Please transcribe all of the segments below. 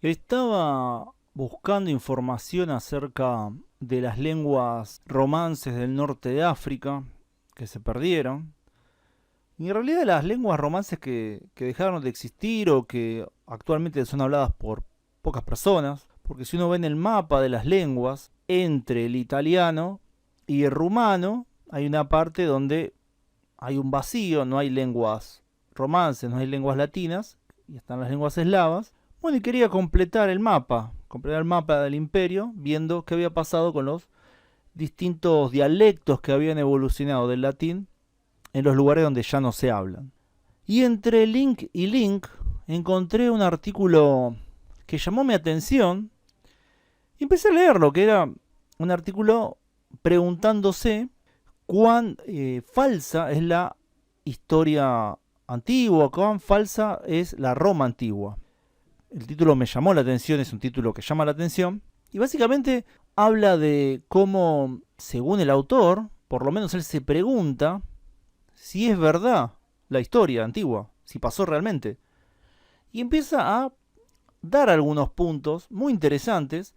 Estaba buscando información acerca de las lenguas romances del norte de África que se perdieron. Y en realidad las lenguas romances que dejaron de existir o que actualmente son habladas por pocas personas. Porque si uno ve en el mapa de las lenguas, entre el italiano y el rumano hay una parte donde hay un vacío, no hay lenguas romances, no hay lenguas latinas, y están las lenguas eslavas. Bueno, y quería completar el mapa del imperio, viendo qué había pasado con los distintos dialectos que habían evolucionado del latín en los lugares donde ya no se hablan. Y entre link y link encontré un artículo que llamó mi atención y empecé a leerlo, que era un artículo preguntándose cuán falsa es la historia antigua, cuán falsa es la Roma antigua. El título me llamó la atención, es un título que llama la atención, y básicamente habla de cómo, según el autor, por lo menos él se pregunta si es verdad la historia antigua, si pasó realmente. Y empieza a dar algunos puntos muy interesantes,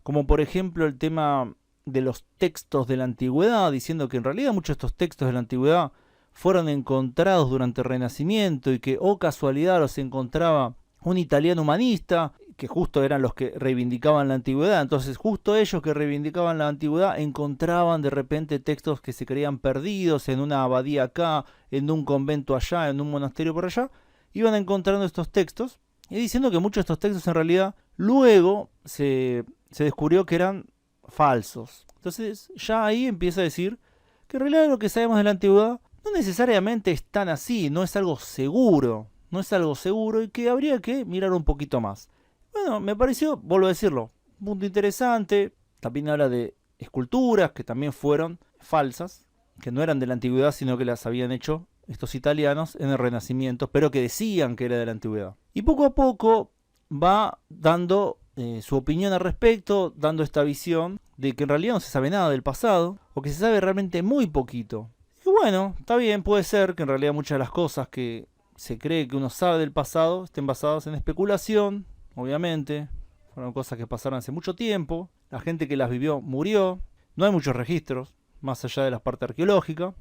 como por ejemplo el tema de los textos de la antigüedad, diciendo que en realidad muchos de estos textos de la antigüedad fueron encontrados durante el Renacimiento y que, oh casualidad, los encontraba un italiano humanista, que justo eran los que reivindicaban la antigüedad. Entonces justo ellos que reivindicaban la antigüedad encontraban de repente textos que se creían perdidos en una abadía acá, en un convento allá, en un monasterio por allá. Iban encontrando estos textos y diciendo que muchos de estos textos en realidad luego se descubrió que eran falsos. Entonces ya ahí empieza a decir que en realidad lo que sabemos de la antigüedad no necesariamente es tan así, no es algo seguro, no es algo seguro y que habría que mirar un poquito más. Bueno, me pareció, vuelvo a decirlo, un punto interesante. También habla de esculturas que también fueron falsas, que no eran de la antigüedad, sino que las habían hecho estos italianos en el Renacimiento, pero que decían que era de la antigüedad. Y poco a poco va dando su opinión al respecto, dando esta visión de que en realidad no se sabe nada del pasado, o que se sabe realmente muy poquito. Y bueno, está bien, puede ser que en realidad muchas de las cosas que se cree que uno sabe del pasado estén basadas en especulación, obviamente. Fueron cosas que pasaron hace mucho tiempo, la gente que las vivió murió, no hay muchos registros, más allá de la parte arqueológica.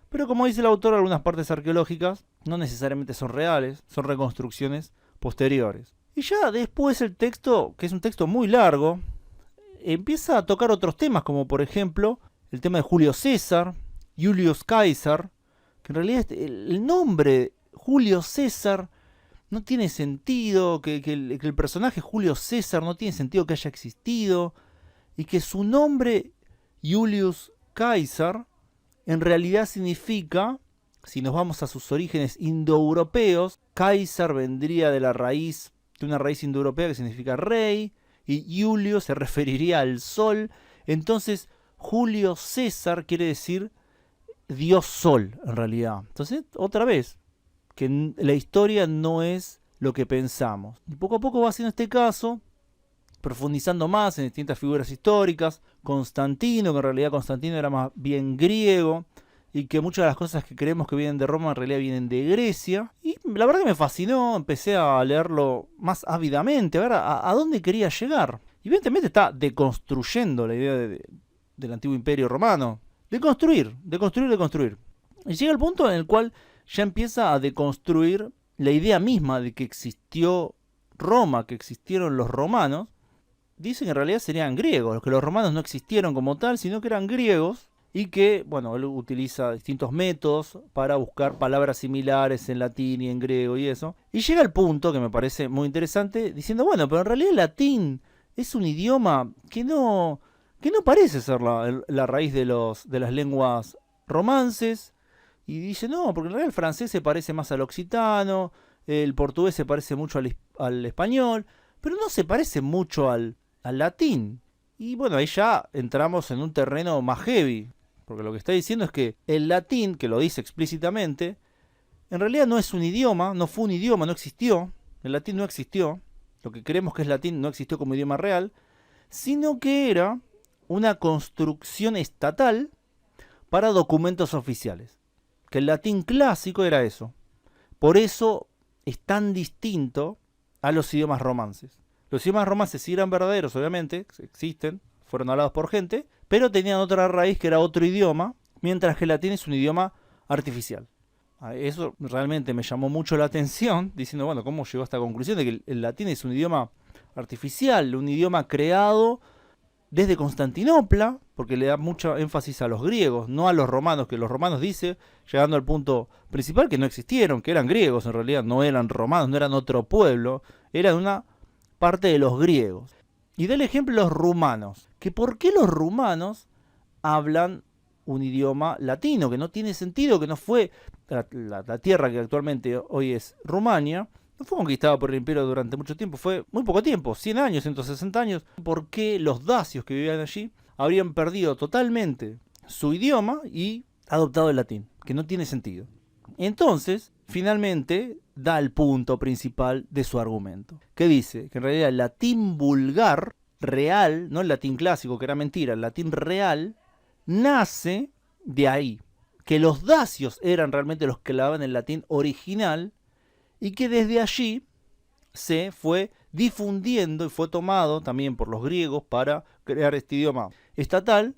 Pero como dice el autor, algunas partes arqueológicas no necesariamente son reales, son reconstrucciones posteriores. Y ya después el texto, que es un texto muy largo, empieza a tocar otros temas, como por ejemplo el tema de Julio César, Julius Caesar, que en realidad el nombre Julio César no tiene sentido, que el personaje Julio César no tiene sentido que haya existido, y que su nombre Julius Caesar en realidad significa, si nos vamos a sus orígenes indoeuropeos, Kaiser vendría de una raíz indoeuropea que significa rey, y Julio se referiría al sol. Entonces, Julio César quiere decir Dios Sol, en realidad. Entonces, otra vez, que la historia no es lo que pensamos. Y poco a poco va haciendo este caso, profundizando más en distintas figuras históricas. Constantino, que en realidad Constantino era más bien griego, y que muchas de las cosas que creemos que vienen de Roma en realidad vienen de Grecia. Y la verdad que me fascinó, empecé a leerlo más ávidamente, a ver a dónde quería llegar. Y evidentemente está deconstruyendo la idea del antiguo imperio romano. De construir. Y llega el punto en el cual ya empieza a deconstruir la idea misma de que existió Roma, que existieron los romanos. Dice que en realidad serían griegos, que los romanos no existieron como tal, sino que eran griegos, y que, bueno, él utiliza distintos métodos para buscar palabras similares en latín y en griego y eso. Y llega al punto que me parece muy interesante, diciendo, bueno, pero en realidad el latín es un idioma que no parece ser la raíz de las lenguas romances. Y dice, no, porque en realidad el francés se parece más al occitano, el portugués se parece mucho al español, pero no se parece mucho al latín. Y bueno, ahí ya entramos en un terreno más heavy, porque lo que está diciendo es que el latín, que lo dice explícitamente, en realidad no es un idioma, no fue un idioma, no existió. El latín no existió. Lo que creemos que es latín no existió como idioma real, sino que era una construcción estatal para documentos oficiales. Que el latín clásico era eso. Por eso es tan distinto a los idiomas romances. Los idiomas romances sí eran verdaderos, obviamente, existen, fueron hablados por gente, pero tenían otra raíz que era otro idioma, mientras que el latín es un idioma artificial. Eso realmente me llamó mucho la atención, diciendo, bueno, ¿cómo llegó a esta conclusión de que el latín es un idioma artificial, un idioma creado desde Constantinopla, porque le da mucho énfasis a los griegos, no a los romanos, que los romanos dice, llegando al punto principal, que no existieron, que eran griegos en realidad, no eran romanos, no eran otro pueblo, eran una parte de los griegos. Y da el ejemplo los rumanos, que por qué los rumanos hablan un idioma latino, que no tiene sentido, que no fue la tierra que actualmente hoy es Rumania, no fue conquistada por el imperio durante mucho tiempo, fue muy poco tiempo, 100 años, 160 años. ¿Por qué los dacios que vivían allí habrían perdido totalmente su idioma y adoptado el latín? Que no tiene sentido. Entonces, finalmente, da el punto principal de su argumento, que dice que en realidad el latín vulgar, real, no el latín clásico, que era mentira, el latín real, nace de ahí, que los dacios eran realmente los que hablaban el latín original, y que desde allí se fue difundiendo y fue tomado también por los griegos para crear este idioma estatal,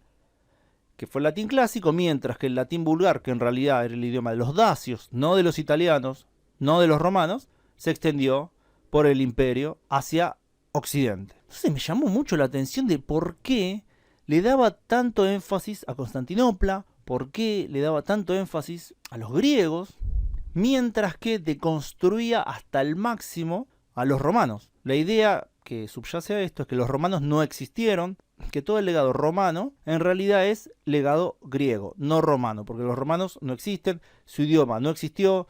que fue el latín clásico, mientras que el latín vulgar, que en realidad era el idioma de los dacios, no de los italianos, no de los romanos, se extendió por el imperio hacia Occidente. Entonces me llamó mucho la atención de por qué le daba tanto énfasis a Constantinopla, por qué le daba tanto énfasis a los griegos, mientras que deconstruía hasta el máximo a los romanos. La idea que subyace a esto es que los romanos no existieron, que todo el legado romano en realidad es legado griego, no romano, porque los romanos no existen, su idioma no existió,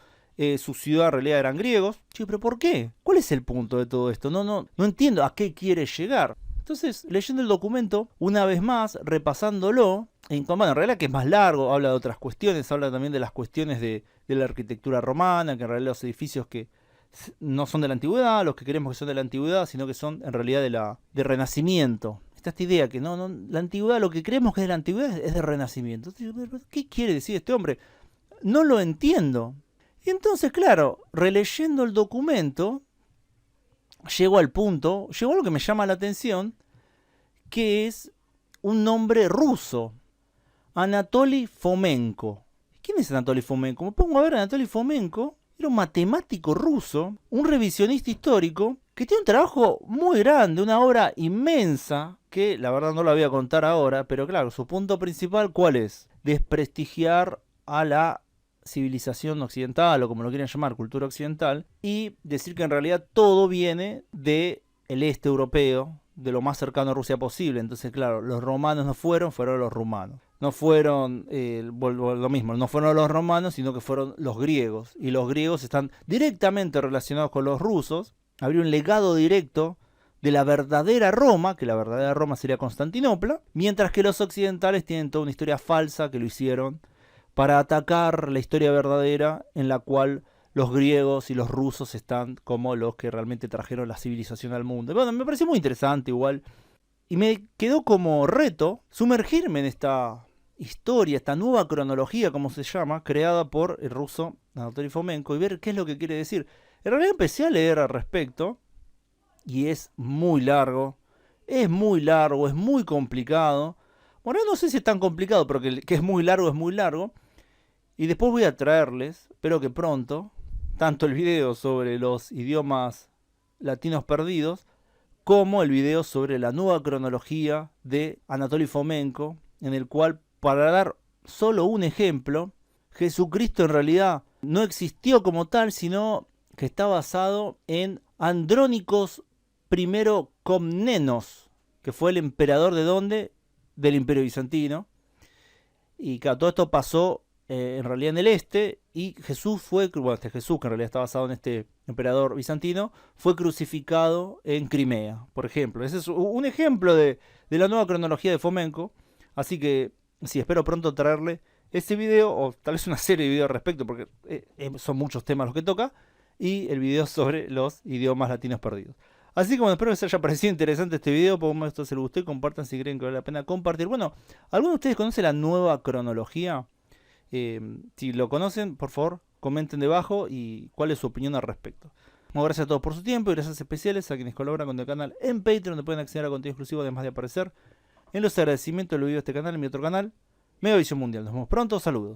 su ciudad en realidad eran griegos. Che, pero ¿por qué? ¿Cuál es el punto de todo esto? No entiendo a qué quiere llegar. Entonces, leyendo el documento, una vez más, repasándolo, bueno, en realidad que es más largo, habla de otras cuestiones, habla también de las cuestiones de la arquitectura romana, que en realidad los edificios que no son de la antigüedad, los que creemos que son de la antigüedad, sino que son en realidad de Renacimiento. Está esta idea que la antigüedad, lo que creemos que es de la antigüedad es de Renacimiento. ¿Qué quiere decir este hombre? No lo entiendo. Y entonces, claro, releyendo el documento, llegó al punto, llegó a lo que me llama la atención, que es un nombre ruso, Anatoly Fomenko. ¿Quién es Anatoly Fomenko? Me pongo a ver, Anatoly Fomenko era un matemático ruso, un revisionista histórico, que tiene un trabajo muy grande, una obra inmensa, que la verdad no la voy a contar ahora, pero claro, su punto principal, ¿cuál es? Desprestigiar a la civilización occidental, o como lo quieran llamar, cultura occidental, y decir que en realidad todo viene del este europeo, de lo más cercano a Rusia posible. Entonces, claro, los romanos no fueron los rumanos. No fueron lo mismo, no fueron los romanos, sino que fueron los griegos. Y los griegos están directamente relacionados con los rusos. Habría un legado directo de la verdadera Roma, que la verdadera Roma sería Constantinopla, mientras que los occidentales tienen toda una historia falsa que lo hicieron para atacar la historia verdadera en la cual los griegos y los rusos están como los que realmente trajeron la civilización al mundo. Bueno, me pareció muy interesante igual. Y me quedó como reto sumergirme en esta historia, esta nueva cronología, como se llama, creada por el ruso Anatoly Fomenko, y ver qué es lo que quiere decir. En realidad empecé a leer al respecto, y es muy largo, es muy complicado. Bueno, no sé si es tan complicado, pero que es muy largo. Y después voy a traerles, espero que pronto, tanto el video sobre los idiomas latinos perdidos, como el video sobre la nueva cronología de Anatoly Fomenko, en el cual, para dar solo un ejemplo, Jesucristo en realidad no existió como tal, sino que está basado en Andrónicos I Komnenos, que fue el emperador de ¿dónde? Del Imperio Bizantino. Y claro, todo esto pasó en realidad en el este, y Jesús Jesús, que en realidad está basado en este emperador bizantino, fue crucificado en Crimea, por ejemplo. Ese es un ejemplo de la nueva cronología de Fomenko. Así que sí, espero pronto traerle ese video, o tal vez una serie de videos al respecto, porque son muchos temas los que toca, y el video sobre los idiomas latinos perdidos. Así que bueno, espero que les haya parecido interesante este video. Por favor, esto se lo gustó y compartan si creen que vale la pena compartir. Bueno, ¿alguno de ustedes conoce la nueva cronología? Si lo conocen, por favor, comenten debajo y cuál es su opinión al respecto. Bueno, gracias a todos por su tiempo y gracias especiales a quienes colaboran con el canal en Patreon, donde pueden acceder a contenido exclusivo además de aparecer en los agradecimientos del video de este canal y mi otro canal, Megavisión Mundial. Nos vemos pronto, saludos.